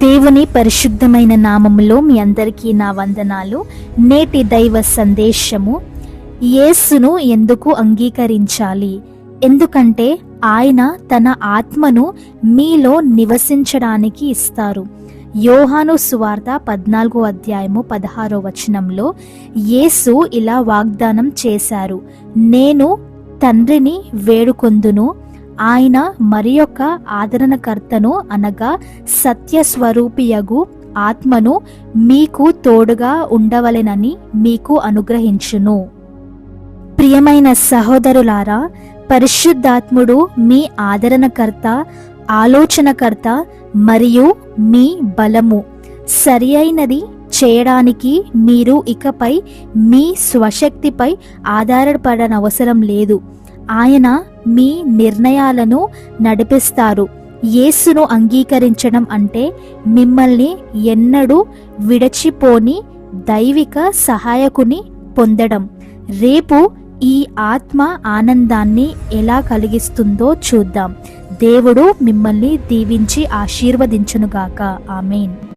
దేవుని పరిశుద్ధమైన నామములో మీ అందరికీ నా వందనాలు. నేటి దైవ సందేశము, యేసును ఎందుకు అంగీకరించాలి? ఎందుకంటే ఆయన తన ఆత్మను మీలో నివసించడానికి ఇస్తారు. యోహాను సువార్త 14వ అధ్యాయము 16వ వచనంలో యేసు ఇలా వాగ్దానం చేశారు, నేను తండ్రిని వేడుకొందును, ఆయన మరియొక్క ఆదరణకర్తను అనగా సత్యస్వరూపియగు ఆత్మను మీకు తోడుగా ఉండవలెనని మీకు అనుగ్రహించును. ప్రియమైన సహోదరులారా, పరిశుద్ధాత్ముడు మీ ఆదరణకర్త, ఆలోచనకర్త మరియు మీ బలము. సరి అయినది చేయడానికి మీరు ఇకపై మీ స్వశక్తిపై ఆధారపడనవసరం లేదు. ఆయన మీ నిర్ణయాలను నడిపిస్తారు. యేసును అంగీకరించడం అంటే మిమ్మల్ని ఎన్నడూ విడిచిపోని దైవిక సహాయకుని పొందడం. రేపు ఈ ఆత్మ ఆనందాన్ని ఎలా కలిగిస్తుందో చూద్దాం. దేవుడు మిమ్మల్ని దీవించి ఆశీర్వదించునుగాక. ఆమేన్.